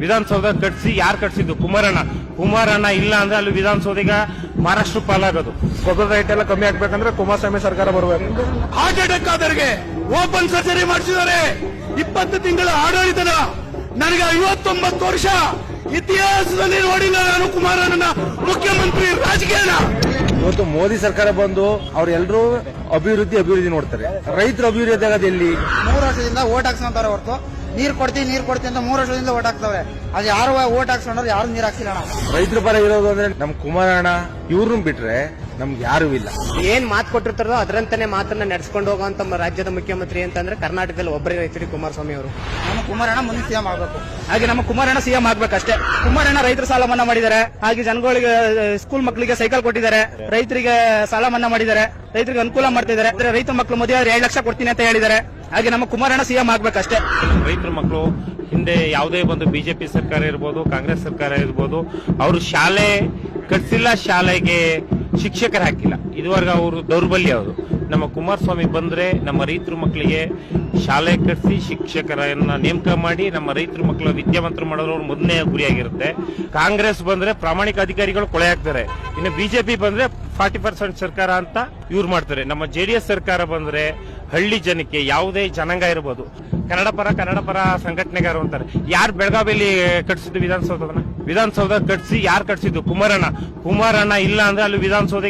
ವಿಧಾನಸೌಧ ಕಟ್ಸಿ ಯಾರು ಕಟ್ಸಿದ್ದು? ಕುಮಾರಣ್ಣ ಇಲ್ಲ ಅಂದ್ರೆ ಅಲ್ಲಿ ವಿಧಾನಸೌಧ ಮಹಾರಾಷ್ಟ್ರ ಪಾಲಾಗೋದು. ಗೊಬ್ಬರ ರೇಟ್ ಎಲ್ಲ ಕಮ್ಮಿ ಆಗ್ಬೇಕಂದ್ರೆ ಕುಮಾರಸ್ವಾಮಿ ಸರ್ಕಾರ ಬರಬೇಕು. ಹಾರ್ಟ್ ಅಟ್ಯಾಕ್ ಆದವರಿಗೆ ಓಪನ್ ಸರ್ಜರಿ ಮಾಡಿಸಿದ್ದಾರೆ. 20 ತಿಂಗಳ ಆಡಳಿತದ ನನಗೆ 59 ವರ್ಷ ಇತಿಹಾಸದಲ್ಲಿ ನೋಡಿಲ್ಲ ನಾನು ಕುಮಾರಣ್ಣನ ಮುಖ್ಯಮಂತ್ರಿ ರಾಜಕೀಯನ. ಇವತ್ತು ಮೋದಿ ಸರ್ಕಾರ ಬಂದು ಅವ್ರೆಲ್ಲರೂ ಅಭಿವೃದ್ಧಿ ನೋಡ್ತಾರೆ. ರೈತರ ಅಭಿವೃದ್ಧಿ ಆಗೋದು ಎಲ್ಲಿ? 3 ವರ್ಷದಿಂದ ಓಟ್ ಹಾಕ್ಸ್ಕೊಂತಾರೆ ಹೊರತು ನೀರ್ ಕೊಡ್ತೀವಿ ಅಂತ 3 ವರ್ಷದಿಂದ ಓಟ್ ಹಾಕ್ತವ್ರೆ. ಅದು ಯಾರು ಓಟ್ ಹಾಕ್ಸ್ಕೊಂಡ್ರೆ ಯಾರು ನೀರ್ ಹಾಕ್ಸಿಲ್ಲ. ರೈತರ ಪರ ಇರೋದು ಅಂದ್ರೆ ನಮ್ ಕುಮಾರಣ್ಣ ಇವ್ರನ್ನ ಬಿಟ್ರೆ ನಮ್ಗೆ ಯಾರು ಇಲ್ಲ. ಏನ್ ಮಾತು ಕೊಟ್ಟಿರ್ತಾರೋ ಅದರಂತಾನೆ ಮಾತನ್ನ ನಡೆಸ್ಕೊಂಡು ಹೋಗುವಂತ ರಾಜ್ಯದ ಮುಖ್ಯಮಂತ್ರಿ ಅಂತಂದ್ರೆ ಕರ್ನಾಟಕದಲ್ಲಿ ಒಬ್ಬರೇ ರೈತರಿ ಕುಮಾರಸ್ವಾಮಿ ಅವರು. ನಮ್ಮ ಕುಮಾರಣ್ಣ ಮುಂದೆ ಸಿಎಂ ಆಗ್ಬೇಕು. ಹಾಗೆ ನಮ್ಮ ಕುಮಾರಣ್ಣ ಸಿಎಂ ಆಗ್ಬೇಕಷ್ಟೇ. ಕುಮಾರಣ್ಣ ರೈತರ ಸಾಲ ಮನ್ನಾ ಮಾಡಿದ್ದಾರೆ, ಹಾಗೆ ಜನಗಳಿಗೆ ಸ್ಕೂಲ್ ಮಕ್ಕಳಿಗೆ ಸೈಕಲ್ ಕೊಟ್ಟಿದ್ದಾರೆ, ರೈತರಿಗೆ ಸಾಲ ಮನ್ನಾ ಮಾಡಿದ್ದಾರೆ, ರೈತರಿಗೆ ಅನುಕೂಲ ಮಾಡ್ತಿದ್ದಾರೆ. ರೈತರ ಮಕ್ಕಳು ಮದುವೆ 2 ಲಕ್ಷ ಕೊಡ್ತೀನಿ ಅಂತ ಹೇಳಿದ್ದಾರೆ. ಹಾಗೆ ನಮ್ಮ ಕುಮಾರಣ್ಣ ಸಿಎಂ ಆಗ್ಬೇಕಷ್ಟೇ. ರೈತರ ಮಕ್ಕಳು ಹಿಂದೆ ಯಾವುದೇ ಒಂದು ಬಿಜೆಪಿ ಸರ್ಕಾರ ಇರ್ಬೋದು, ಕಾಂಗ್ರೆಸ್ ಸರ್ಕಾರ ಇರ್ಬೋದು, ಅವರು ಶಾಲೆ ಕಟ್ಸಿಲ್ಲ, ಶಾಲೆಗೆ ಶಿಕ್ಷಕರು ಹಾಕಿಲ್ಲ. ಇದುವರೆಗೆ ಅವರು ದೌರ್ಬಲ್ಯ. ಅವರು ನಮ್ಮ ಕುಮಾರಸ್ವಾಮಿ ಬಂದ್ರೆ ನಮ್ಮ ರೈತರ ಮಕ್ಕಳಿಗೆ ಶಾಲೆ ಕಟ್ಸಿ ಶಿಕ್ಷಕರನ್ನ ನೇಮಕ ಮಾಡಿ ನಮ್ಮ ರೈತರ ಮಕ್ಕಳ ವಿದ್ಯಾವಂತರು ಮಾಡೋರು ಅವ್ರ ಮೊದಲನೇ ಗುರಿಯಾಗಿರುತ್ತೆ. ಕಾಂಗ್ರೆಸ್ ಬಂದ್ರೆ ಪ್ರಾಮಾಣಿಕ ಅಧಿಕಾರಿಗಳು ಕೊಳೆ ಹಾಕ್ತಾರೆ. ಇನ್ನು ಬಿಜೆಪಿ ಬಂದ್ರೆ 40% ಸರ್ಕಾರ ಅಂತ ಇವ್ರು ಮಾಡ್ತಾರೆ. ನಮ್ಮ JDS ಸರ್ಕಾರ ಬಂದ್ರೆ ಹಳ್ಳಿ ಜನಕ್ಕೆ ಯಾವುದೇ ಜನಾಂಗ ಇರಬಹುದು ಕನ್ನಡ ಪರ ಸಂಘಟನೆಗಾರರು ಅಂತಾರೆ. ಯಾರು ಬೆಳಗಾವಿಯಲ್ಲಿ ಕಟ್ಸಿದ್ದು ವಿಧಾನಸೌಧ ಕಟ್ಸಿ ಯಾರು ಕಟ್ಸಿದ್ದು? ಕುಮಾರಣ್ಣ ಇಲ್ಲ ಅಂದ್ರೆ ಅಲ್ಲಿ ವಿಧಾನಸೌಧ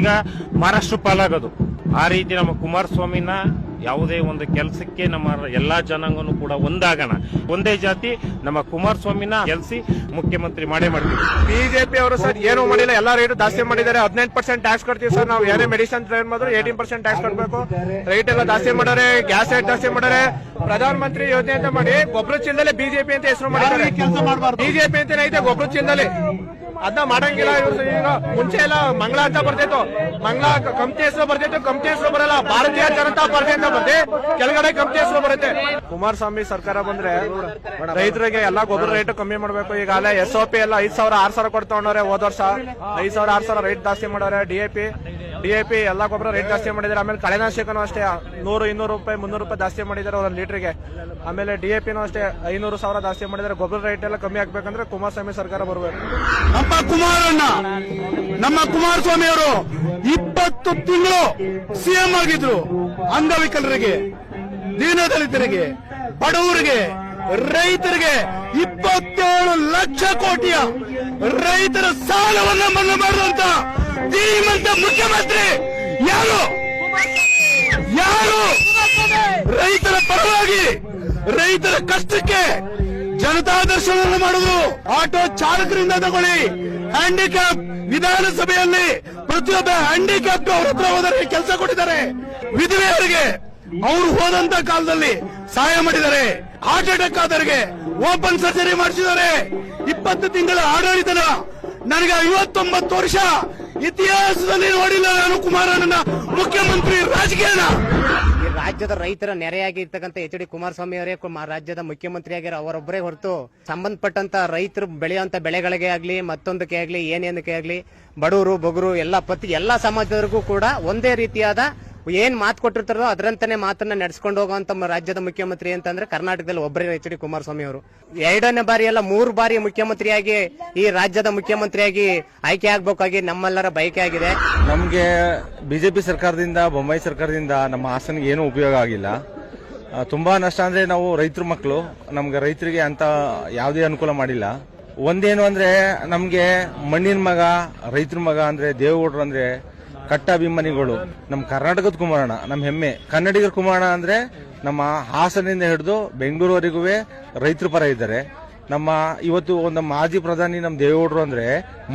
ಮಹಾರಾಷ್ಟ್ರ ಪಾಲಾಗೋದು. ಆ ರೀತಿ ನಮ್ಮ ಕುಮಾರಸ್ವಾಮಿನ ಯಾವುದೇ ಒಂದು ಕೆಲಸಕ್ಕೆ ನಮ್ಮ ಎಲ್ಲಾ ಜನಾಂಗನೂ ಕೂಡ ಒಂದಾಗೋಣ, ಒಂದೇ ಜಾತಿ, ನಮ್ಮ ಕುಮಾರಸ್ವಾಮಿನ ಗೆಲ್ಸಿ ಮುಖ್ಯಮಂತ್ರಿ ಮಾಡೇ ಮಾಡ್ತೀವಿ. ಬಿಜೆಪಿ ಅವರು ಸರ್ ಏನು ಮಾಡಿಲ್ಲ, ಎಲ್ಲಾ ರೇಟ್ ಜಾಸ್ತಿ ಮಾಡಿದ್ದಾರೆ. 18% ಟ್ಯಾಕ್ಸ್ ಕೊಡ್ತೀವಿ ಸರ್. ನಾವು ಏನೇ ಮೆಡಿಸಿನ್ ಟ್ರೈನ್ ಮಾಡಿದ್ರು 18% ಟ್ಯಾಕ್ಸ್ ಕೊಡ್ಬೇಕು. ರೇಟ್ ಎಲ್ಲ ಜಾಸ್ತಿ ಮಾಡಾರೆ, ಗ್ಯಾಸ್ ರೇಟ್ ಜಾಸ್ತಿ ಮಾಡಾರೆ. ಪ್ರಧಾನ ಮಂತ್ರಿ ಯೋಜನೆ ಅಂತ ಮಾಡಿ ಗೊಬ್ಬರ ಚೀಲದಲ್ಲಿ ಬಿಜೆಪಿ ಅಂತ ಹೆಸರು ಮಾಡಿದ್ದಾರೆ. ಬಿಜೆಪಿ ಅಂತ ಐತೆ ಗೊಬ್ಬರ ಚೀಲದಲ್ಲಿ, ಅದನ್ನ ಮಾಡಂಗಿಲ್ಲ ಇವರು. ಈಗ ಮುಂಚೆ ಎಲ್ಲ ಮಂಗಳ ಅಂತ ಬರ್ತಿತ್ತು, ಮಂಗಳ ಕಂಪ್ನಿ ಹೆಸರು ಬರ್ತಿತ್ತು, ಕಂಪ್ನಿ ಹೆಸರು ಬರಲ್ಲ, ಭಾರತೀಯ ಜನತಾ ಪಾರ್ಟಿ ಅಂತ ಬರ್ತಿ ಕೆಳಗಡೆ ಕಂಪ್ನಿ ಹೆಸರು ಬರುತ್ತೆ. ಕುಮಾರಸ್ವಾಮಿ ಸರ್ಕಾರ ಬಂದ್ರೆ ರೈತರಿಗೆ ಎಲ್ಲಾ ಗೊಬ್ಬರ ರೇಟ್ ಕಮ್ಮಿ ಮಾಡ್ಬೇಕು. ಈಗಾಗಲೇ SOP ಎಲ್ಲ 5,000 6,000 ಕೊಡ್ತಗೊಂಡವ್ರೆ. ಹೋದ ವರ್ಷ 5,000 6,000 ರೇಟ್ ಜಾಸ್ತಿ ಮಾಡವ್ರೆ. DAP ಎಲ್ಲಾ ಗೊಬ್ಬರ ರೇಟ್ ಜಾಸ್ತಿ ಮಾಡಿದ್ದಾರೆ. ಆಮೇಲೆ ಕಳೆನಾಶಕನೂ ಅಷ್ಟೇ 100 200 ರೂಪಾಯಿ 300 ರೂಪಾಯಿ ಜಾಸ್ತಿ ಮಾಡಿದ್ದಾರೆ ಒಂದೊಂದು ಲೀಟರ್ಗೆ. ಆಮೇಲೆ DAPನೂ ಅಷ್ಟೇ 500,000 ಜಾಸ್ತಿ ಮಾಡಿದ್ದಾರೆ. ಗೊಬ್ಬರ ರೇಟ್ ಎಲ್ಲ ಕಮ್ಮಿ ಆಗ್ಬೇಕಂದ್ರೆ ಕುಮಾರಸ್ವಾಮಿ ಸರ್ಕಾರ ಬರಬೇಕು. ನಮ್ಮ ಕುಮಾರಸ್ವಾಮಿ ಅವರು 20 ತಿಂಗಳು ಸಿಎಂ ಆಗಿದ್ರು. ಅಂಗವಿಕಲರಿಗೆ, ದೀನದಲಿತರಿಗೆ, ಬಡವರಿಗೆ, ರೈತರಿಗೆ 27 ಲಕ್ಷ ಕೋಟಿಯ ರೈತರ ಸಾಲವನ್ನ ಮನ್ನಾ ಮಾಡುವಂತ ಧೀಮಂತ ಮುಖ್ಯಮಂತ್ರಿ ಯಾರು? ರೈತರ ಪರವಾಗಿ, ರೈತರ ಕಷ್ಟಕ್ಕೆ ಜನತಾ ದರ್ಶನವನ್ನು ಮಾಡುವುದು. ಆಟೋ ಚಾಲಕರಿಂದ ತಗೊಳ್ಳಿ, ಹ್ಯಾಂಡಿಕ್ಯಾಪ್ ವಿಧಾನಸಭೆಯಲ್ಲಿ ಪ್ರತಿಯೊಬ್ಬ ಹ್ಯಾಂಡಿಕ್ಯಾಪ್ ಅವ್ರ ಹತ್ರ ಹೋದರೆ ಕೆಲಸ ಕೊಟ್ಟಿದ್ದಾರೆ. ವಿಧವೆಯರಿಗೆ ಅವರು ಹೋದಂತ ಕಾಲದಲ್ಲಿ ಸಹಾಯ ಮಾಡಿದ್ದಾರೆ. ಹಾರ್ಟ್ ಅಟ್ಯಾಕ್ ಆದವರಿಗೆ ಓಪನ್ ಸರ್ಜರಿ ಮಾಡಿಸಿದ್ದಾರೆ. 20 ತಿಂಗಳ ಆಡಳಿತದ ನನಗೆ 59 ವರ್ಷ ಇತಿಹಾಸದಲ್ಲಿ ನೋಡಿಲ್ಲ ನಾನು ಕುಮಾರಣ್ಣನ ಮುಖ್ಯಮಂತ್ರಿ ರಾಜಕೀಯನ. ಈ ರಾಜ್ಯದ ರೈತರ ನೆರೆಯಾಗಿರ್ತಕ್ಕಂಥ HD ಕುಮಾರಸ್ವಾಮಿ ಅವರೇ ರಾಜ್ಯದ ಮುಖ್ಯಮಂತ್ರಿ ಆಗಿರೋ ಅವರೊಬ್ಬರೇ ಹೊರತು ಸಂಬಂಧಪಟ್ಟಂತ ರೈತರು ಬೆಳೆಯುವಂತ ಬೆಳೆಗಳಿಗೆ ಆಗ್ಲಿ, ಮತ್ತೊಂದಕ್ಕೆ ಆಗ್ಲಿ, ಏನೇನಕ್ಕೆ ಆಗ್ಲಿ, ಬಡವರು ಬೊಗರು ಎಲ್ಲಾ ಸಮಾಜದವರಿಗೂ ಕೂಡ ಒಂದೇ ರೀತಿಯಾದ ಏನ್ ಮಾತು ಕೊಟ್ಟಿರ್ತಾರೋ ಅದರಂತಾನೆ ಮಾತನ್ನ ನಡೆಸ್ಕೊಂಡು ಹೋಗುವಂತ ರಾಜ್ಯದ ಮುಖ್ಯಮಂತ್ರಿ ಅಂತಂದ್ರೆ ಕರ್ನಾಟಕದಲ್ಲಿ ಒಬ್ಬರೇ HD ಕುಮಾರಸ್ವಾಮಿ ಅವರು. 2ನೇ ಬಾರಿ ಅಲ್ಲ 3 ಬಾರಿ ಮುಖ್ಯಮಂತ್ರಿಯಾಗಿ ಈ ರಾಜ್ಯದ ಮುಖ್ಯಮಂತ್ರಿಯಾಗಿ ಆಯ್ಕೆ ಆಗ್ಬೇಕಾಗಿ ನಮ್ಮೆಲ್ಲರ ಬಯಕೆ ಆಗಿದೆ. ನಮ್ಗೆ ಬಿಜೆಪಿ ಸರ್ಕಾರದಿಂದ, ಬೊಮ್ಮಾಯಿ ಸರ್ಕಾರದಿಂದ ನಮ್ಮ ಹಾಸನಿಗೆ ಏನೂ ಉಪಯೋಗ ಆಗಿಲ್ಲ. ತುಂಬಾ ನಷ್ಟ. ಅಂದ್ರೆ ನಾವು ರೈತರ ಮಕ್ಕಳು, ನಮ್ಗೆ ರೈತರಿಗೆ ಅಂತ ಯಾವುದೇ ಅನುಕೂಲ ಮಾಡಿಲ್ಲ. ಒಂದೇನು ಅಂದ್ರೆ ನಮ್ಗೆ ಮಣ್ಣಿನ ಮಗ, ರೈತರ ಮಗ ಅಂದ್ರೆ ದೇವೇಗೌಡರು ಅಂದ್ರೆ ಕಟ್ಟ ಅಭಿಮಾನಿಗಳು. ನಮ್ಮ ಕರ್ನಾಟಕದ ಕುಮಾರಣ್ಣ ನಮ್ಮ ಹೆಮ್ಮೆ. ಕನ್ನಡಿಗರ ಕುಮಾರಣ್ಣ ಅಂದ್ರೆ ನಮ್ಮ ಹಾಸನದಿಂದ ಹಿಡಿದು ಬೆಂಗಳೂರುವರೆಗೂ ರೈತರ ಪರ ಇದ್ದಾರೆ. ಇವತ್ತು ನಮ್ಮ ಮಾಜಿ ಪ್ರಧಾನಿ ನಮ್ಮ ದೇವೇಗೌಡರು ಅಂದ್ರೆ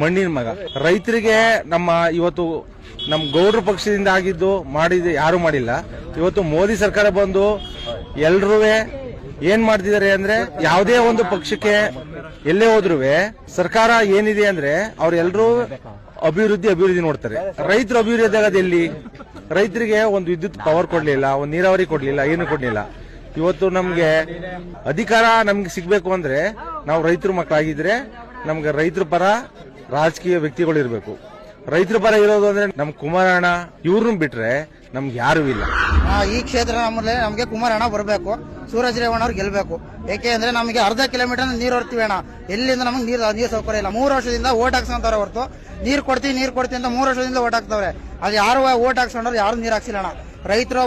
ಮಣ್ಣಿನ ಮಗ. ರೈತರಿಗೆ ಇವತ್ತು ನಮ್ಮ ಗೌಡ್ರ ಪಕ್ಷದಿಂದ ಆಗಿದ್ದು ಮಾಡಿದ್ದು ಯಾರು ಮಾಡಿಲ್ಲ. ಇವತ್ತು ಮೋದಿ ಸರ್ಕಾರ ಬಂದು ಎಲ್ರೂ ಏನ್ ಮಾಡ್ತಿದ್ದಾರೆ ಅಂದ್ರೆ ಯಾವುದೇ ಒಂದು ಪಕ್ಷಕ್ಕೆ ಎಲ್ಲೇ ಹೋದ್ರು ಸರ್ಕಾರ ಏನಿದೆ ಅಂದ್ರೆ ಅವ್ರೆಲ್ಲರೂ ಅಭಿವೃದ್ಧಿ ನೋಡ್ತಾರೆ. ರೈತರ ಅಭಿವೃದ್ಧಿ ಆಗೋದು ಎಲ್ಲಿ? ರೈತರಿಗೆ ಒಂದು ವಿದ್ಯುತ್ ಪವರ್ ಕೊಡ್ಲಿಲ್ಲ, ಒಂದು ನೀರಾವರಿ ಕೊಡ್ಲಿಲ್ಲ, ಏನು ಕೊಡ್ಲಿಲ್ಲ. ಇವತ್ತು ನಮ್ಗೆ ಅಧಿಕಾರ ನಮ್ಗೆ ಸಿಗ್ಬೇಕು ಅಂದ್ರೆ ನಾವು ರೈತರ ಮಕ್ಕಳಾಗಿದ್ರೆ ನಮ್ಗೆ ರೈತರ ಪರ ರಾಜಕೀಯ ವ್ಯಕ್ತಿಗಳು ಇರಬೇಕು. ರೈತರ ಪರ ಇರೋದು ಅಂದ್ರೆ ನಮ್ ಕುಮಾರಣ್ಣ ಇವ್ರನ್ನ ಬಿಟ್ರೆ ನಮ್ಗೆ ಯಾರೂ ಇಲ್ಲ. ಈ ಕ್ಷೇತ್ರ ನಮಗೆ ಕುಮಾರಣ್ಣ ಬರಬೇಕು, ಸೂರಜ್ ರೇವಣ್ಣ ಅವ್ರು ಗೆಲ್ಬೇಕು. ಯಾಕೆ ಅಂದ್ರೆ ನಮಗೆ ಅರ್ಧ ಕಿಲೋಮೀಟರ್ ನೀರು ಹೊರ್ತೀವಿ ಅಣ್ಣ, ಎಲ್ಲಿಂದ ನಮಗೆ ನೀರು ಸೌಕರ್ಯ ಇಲ್ಲ. 3 ವರ್ಷದಿಂದ ಓಟ್ ಹಾಕ್ಸ್ಕೊಂತವ್ರೆ ಹೊರತು ನೀರು ಕೊಡ್ತೀವಿ ಅಂತ 3 ವರ್ಷದಿಂದ ಓಟ್ ಹಾಕ್ತವ್ರೆ. ಅದು ಯಾರು ಓಟ್ ಹಾಕ್ಸ್ಕೊಂಡ್ರೆ ಯಾರು ನೀರು ಹಾಕ್ಸಿಲ್ಲ ಅಣ್ಣ. ರೈತರು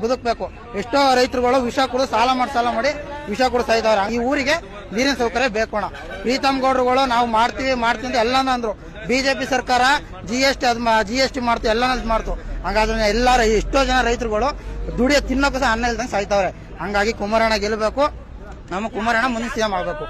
ಬದುಕಬೇಕು. ಎಷ್ಟೋ ರೈತರುಗಳು ವಿಷ ಕುಡಿದು ಸಾಲ ಮಾಡಿ ವಿಷ ಕುಡಿದು ಸಾಯ್ತವ್ರೆ. ಈ ಊರಿಗೆ ನೀರಿನ ಸೌಕರ್ಯ ಬೇಕು ಅಣ್ಣ. ಪ್ರೀತಮ್ ಗೌಡ್ರುಗಳು ನಾವು ಮಾಡ್ತೀವಿ ಅಂತ ಎಲ್ಲಾನು ಅಂದ್ರು. ಬಿಜೆಪಿ ಸರ್ಕಾರ GST ಮಾಡ್ತು, ಎಲ್ಲಾನು ಮಾಡ್ತು. ಹಂಗಾದ್ರೆ ಎಲ್ಲಾರು ಎಷ್ಟೋ ಜನ ರೈತರುಗಳು ದುಡಿಯೋ ತಿನ್ನೋಕೆ ಸಹ ಅನ್ನ ಇಲ್ದಂಗೆ ಸಾಯ್ತವ್ರೆ. ಹಂಗಾಗಿ ಕುಮಾರಣ್ಣ ಗೆಲ್ಲಬೇಕು, ನಮ್ಮ ಕುಮಾರಣ್ಣ ಮುಂದೆ CM ಆಗಬೇಕು.